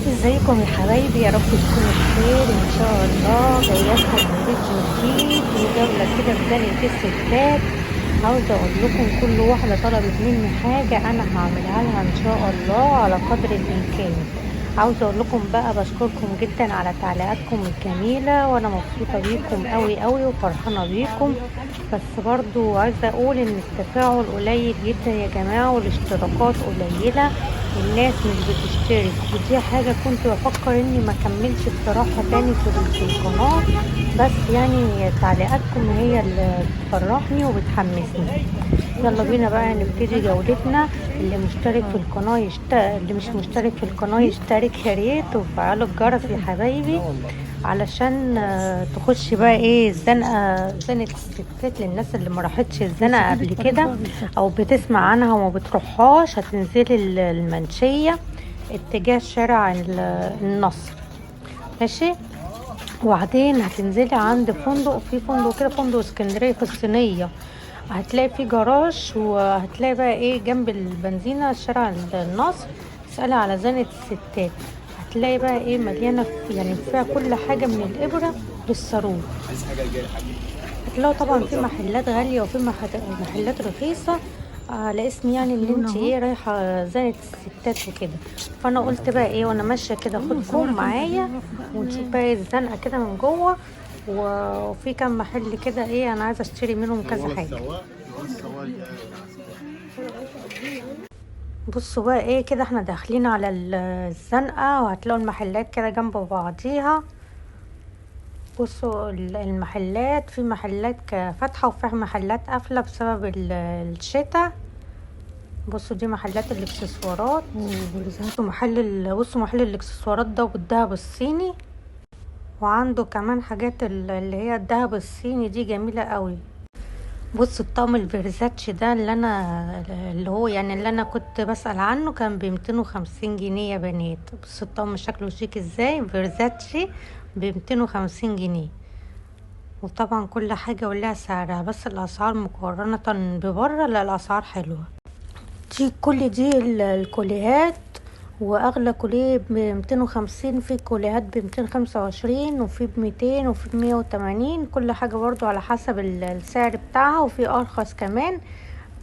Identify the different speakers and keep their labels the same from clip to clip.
Speaker 1: ازيكم يا حبايبي؟ يا رب تكونوا بخير ان شاء الله. جايلكم فيديو جديد وجولة كده في زنقة الستات. عاوزة اقول لكم كل واحدة طلبت مني حاجة انا هعملها لها ان شاء الله على قدر الامكان. عاوزة اقول لكم بقى بشكركم جدا على تعليقاتكم الجميلة، وانا مبسوطة بيكم قوي قوي وفرحانة بيكم. بس برضو عايزة اقول ان التفاعل قليل جدا يا جماعة، والاشتراكات قليلة، الناس مش بتشترك، ودي حاجة كنت بفكر اني ما كملش بصراحة تاني في القناة. بس يعني تعليقاتكم هي اللي بتفرحني وبتحمسني. يلا بينا بقى نبتدي جولتنا. اللي مشترك في القناة اللي مش مشترك في القناة يشترك يا ريت، وفعلوا الجرس يا حبايبي علشان تخش بقى ايه زنقة الستات. للناس اللي ما راحتش الزنقة قبل كده او بتسمع عنها وما بتروحهاش، هتنزلي المنشية اتجاه شارع النصر، ماشي. وبعدين هتنزلي عند فندق كده، فندق اسكندرية في الصينية. هتلاقي فيه جراج، وهتلاقي بقى ايه جنب البنزينة شارع النصر. اسألي على زنقة الستات، هتلاقي بقى ايه مليانة يعني فيها كل حاجة من الإبرة للصاروخ. هتلاقوا طبعا في محلات غالية وفي محلات رخيصة على اسم يعني ان انت ايه رايحة زنقة الستات وكده. فانا قلت بقى ايه وانا ماشية كده خدكم معايا ونشوف بقى إيه الزنقة كده من جوه. وفي كام محل كده ايه انا عايزة اشتري منهم كذا حاجة. بصوا بقى ايه كده احنا داخلين على الزنقة، وهتلاقوا المحلات كده جنب بعضيها. بصوا المحلات، في محلات فاتحة وفي محلات قافلة بسبب الشتاء. بصوا دي محلات الاكسسوارات، بصوا محل الاكسسوارات ده والدهب الصيني. وعنده كمان حاجات اللي هي الدهب الصيني دي جميلة قوي. بصوا الطقم الفيرزاتشي ده اللي انا كنت بسأل عنه كان ب250 جنيه يا بنات. بصوا الطقم شكله شيك ازاي، فيرزاتشي ب250 جنيه. وطبعا كل حاجة ولها سعرها، بس الأسعار مقارنة ببره لا الأسعار حلوة. كل دي الكوليهات، وأغلى كوليه ب250، في كوليهات ب225 وفي ب200 وفي ب180. كل حاجة برضو على حسب السعر بتاعها، وفي أرخص كمان.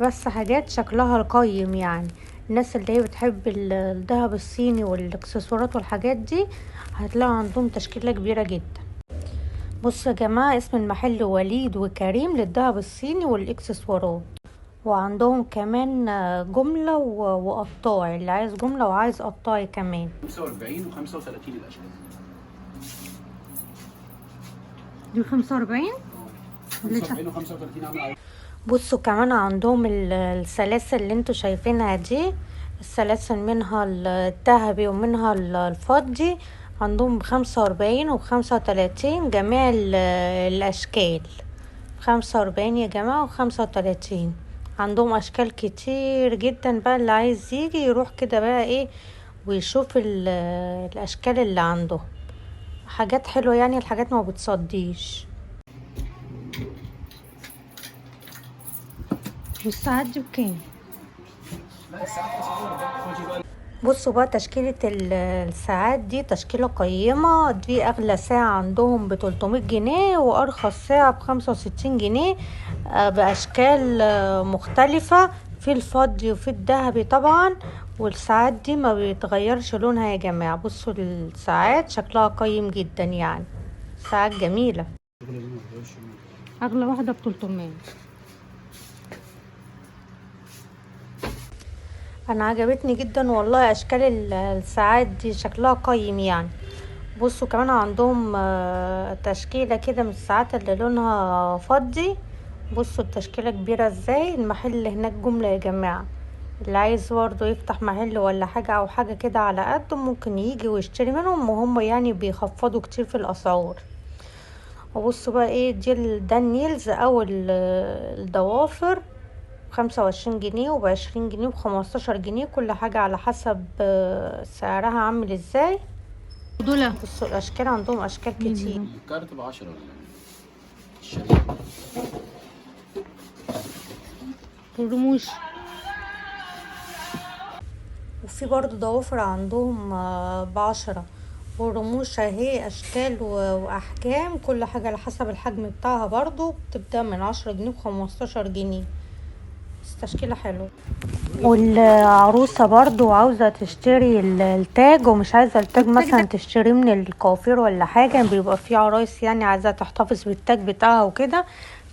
Speaker 1: بس حاجات شكلها القيم يعني. الناس اللي هي بتحب الذهب الصيني والاكسسوارات والحاجات دي هتلاقوا عندهم تشكيلة كبيرة جدا. بصوا يا جماعة، اسم المحل وليد وكريم للدهب الصيني والاكسسوارات. وعندهم كمان جملة وقطاعي، اللي عايز جملة وعايز قطاعي كمان.
Speaker 2: 45 و35 الاشكال
Speaker 1: دي 45.
Speaker 2: 45 و35 عامل.
Speaker 1: بصوا كمان عندهم السلاسل اللي انتوا شايفينها دي. السلاسل منها الذهبي ومنها الفضي. عندهم ب45 وب35 جميع الأشكال. 45 يا جماعة و35. عندهم أشكال كتير جدا بقى، اللي عايز يجي يروح كده بقى ايه ويشوف الأشكال اللي عنده. حاجات حلوة يعني، الحاجات ما بتصديش. والساعات دي بكام؟ بصوا بقى تشكيلة الساعات دي تشكيلة قيمة. دي أغلى ساعة عندهم ب300 جنيه، وأرخص ساعة ب65 جنيه. بأشكال مختلفة، في الفضي وفي الذهبي طبعا. والساعات دي ما بيتغيرش لونها يا جماعة. بصوا الساعات شكلها قيم جدا يعني، ساعات جميلة. أغلى واحدة ب300. انا عجبتني جدا والله اشكال الساعات دي، شكلها قيم يعني. بصوا كمان عندهم تشكيلة كده من الساعات اللي لونها فضي. بصوا التشكيلة كبيرة ازاي. المحل هناك جملة يا جماعة، اللي عايز برضه يفتح محل ولا حاجة او حاجة كده على قده ممكن يجي ويشتري منهم، وهم يعني بيخفضوا كتير في الاسعار. وبصوا بقى ايه ده النيلز او الضوافر، 25 جنيه و20 جنيه و15 جنيه. كل حاجة على حسب سعرها عامل ازاي. دول بصوا الاشكال عندهم اشكال كتير.
Speaker 2: الكارت ب10 ولا الشريط.
Speaker 1: الرموش. وفي برضو ضوافر عندهم ب10. والرموش اهي اشكال واحجام، كل حاجة على حسب الحجم بتاعها، برضو بتبدأ من 10 جنيه و15 جنيه. بس تشكيلة حلوة. والعروسة برضو عاوزة تشتري التاج، ومش عايزة التاج مثلا تشتريه من الكوافير ولا حاجة، بيبقى في عرايس يعني عايزة تحتفظ بالتاج بتاعها وكده.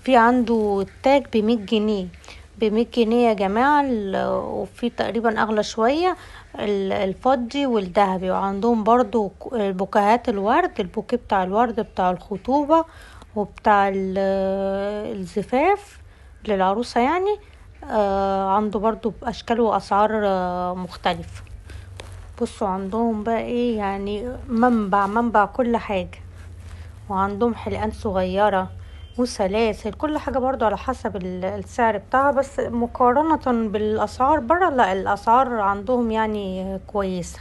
Speaker 1: في عنده التاج ب100 جنيه، ب100 جنيه يا جماعة. وفي تقريبا اغلى شوية الفضي والذهبي. وعندهم برضو بوكيهات الورد، البوكيه بتاع الورد بتاع الخطوبة وبتاع الزفاف للعروسة يعني. عنده برضو بأشكال وأسعار مختلفة. بصوا عندهم بقى ايه يعني، منبع كل حاجة. وعندهم حلقان صغيرة وسلاسل، كل حاجة برضو على حسب السعر بتاعها. بس مقارنة بالأسعار برا، لا الأسعار عندهم يعني كويسة.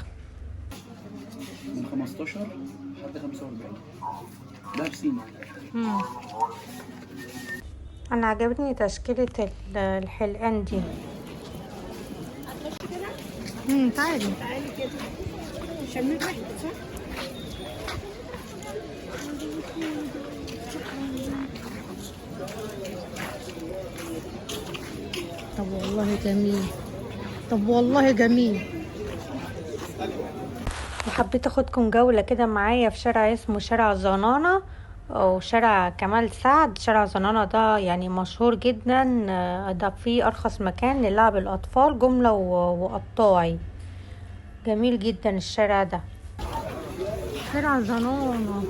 Speaker 2: من 15 لحد 45 ده بسيمة.
Speaker 1: أنا عجبتني تشكيلة الحلقان دي. تعالي
Speaker 3: كده شميت ريحته صح؟
Speaker 1: طب والله جميل، طب والله جميل. وحبيت اخدكم جولة كده معايا في شارع اسمه شارع زنانة، او شارع كمال سعد. شارع زنانة ده يعني مشهور جدا، ده فيه ارخص مكان للعب الاطفال، جملة وقطاعي. جميل جدا الشارع ده، شارع زنانة.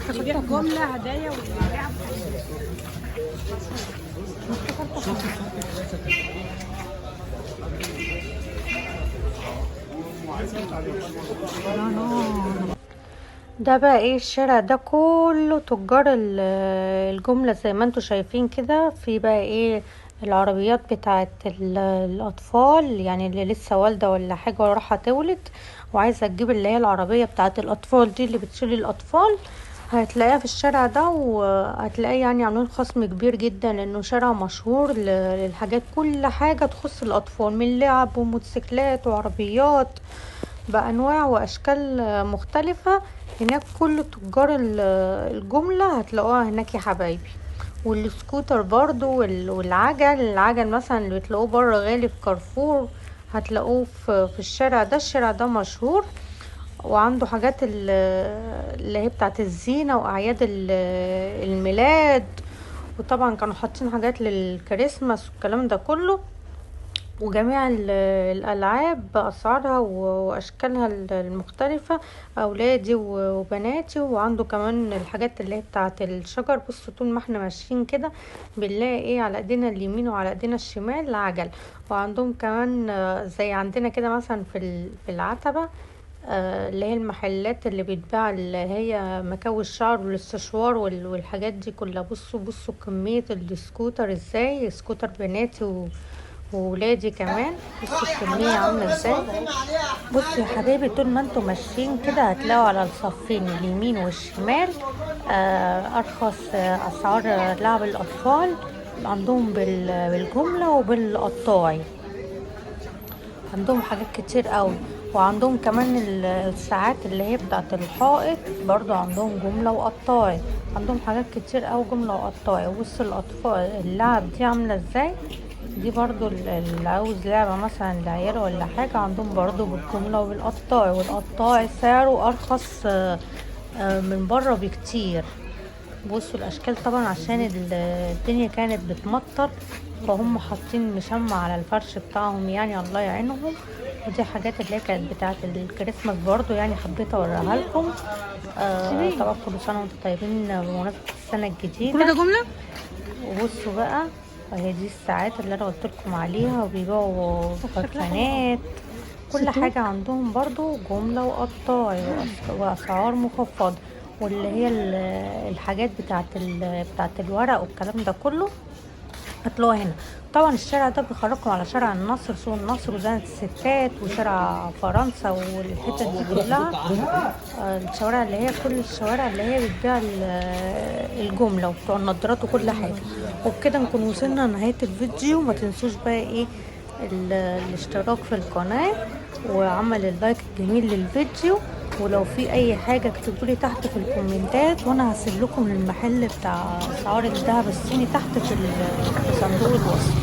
Speaker 3: بيبيع جملة هدايا ولعب. ده بقى ايه، الشارع ده كله تجار الجملة زي ما انتوا شايفين كده. في بقى ايه العربيات بتاعت الاطفال، يعني اللي لسه والدة ولا حاجة وراحة تولد وعايزة تجيب اللي هي العربية بتاعت الاطفال دي اللي بتشيل الاطفال، هتلاقيها في الشارع ده. وهتلاقيه يعني عاملين خصم كبير جدا، لانه شارع مشهور للحاجات، كل حاجة تخص الاطفال، من لعب وموتوسيكلات وعربيات بأنواع وأشكال مختلفة. هناك كل تجار الجملة هتلاقوها هناك يا حبايبي. والسكوتر برضو العجل مثلا اللي بتلاقوه بره غالي في كارفور، هتلاقوه في الشارع ده. الشارع ده مشهور، وعنده حاجات اللي هي بتاعت الزينة وأعياد الميلاد. وطبعا كانوا حاطين حاجات للكريسماس والكلام ده كله، وجميع الألعاب بأسعارها وأشكالها المختلفة، أولادي وبناتي. وعنده كمان الحاجات اللي هي بتاعة الشجر. بصوا طول ما احنا ماشيين كده بنلاقي ايه على ايدينا اليمين وعلى ايدينا الشمال العجل. وعندهم كمان زي عندنا كده مثلا في العتبة، اللي هي المحلات اللي بتباع اللي هي مكوي الشعر والاستشوار والحاجات دي كلها. بصوا كمية السكوتر ازاي، سكوتر بناتي وولادي كمان. بصوا الكمية عاملة ازاي. بصوا يا حبايبي طول ما انتوا ماشيين كده هتلاقوا على الصفين اليمين والشمال ارخص اسعار لعب الاطفال عندهم بالجملة وبالقطاعي. عندهم حاجات كتير قوي. وعندهم كمان الساعات اللي هي بتاعت الحائط، برضو عندهم جملة وقطاعي. عندهم حاجات كتير قوي جملة وقطاعي. وبصوا الاطفال اللعب دي عاملة ازاي. دي برضو اللي عاوز لعبة مثلا لعياله ولا حاجة، عندهم برضو بالجملة وبالقطاعي. والقطاعي سعره ارخص من بره بكتير. بصوا الاشكال طبعا عشان الدنيا كانت بتمطر، فهم حاطين مشمع على الفرش بتاعهم يعني، الله يعينهم. ودي حاجات اللي هي كانت بتاعت الكريسماس برضو يعني، حبيت اوريها لكم. طبعا كل سنه وانتم طيبين بمناسبه السنه الجديده. كل ده جملة.
Speaker 1: وبصوا بقى وهي دي الساعات اللي انا قلت لكم عليها، وبيبيعوا برفانات، كل حاجه عندهم برضو جمله وقطاعي واسعار مخفضه. واللي هي الحاجات بتاعت الورق والكلام ده كله هتلاقوها هنا. طبعا الشارع ده بيخرجكم على شارع النصر، سوق النصر وزنة الستات وشارع فرنسا والحتت دي كلها. الشوارع اللي هي كل الشوارع اللي هي بتبيع الجملة وبتوع النضارات وكل حاجة. وبكده نكون وصلنا لنهاية الفيديو. ما تنسوش بقى ايه الاشتراك في القناة
Speaker 3: وعمل اللايك الجميل للفيديو. ولو في اي حاجه اكتبولي تحت في الكومنتات، وانا هسيب لكم المحل بتاع اسعار الذهب الصيني تحت في صندوق الوصف.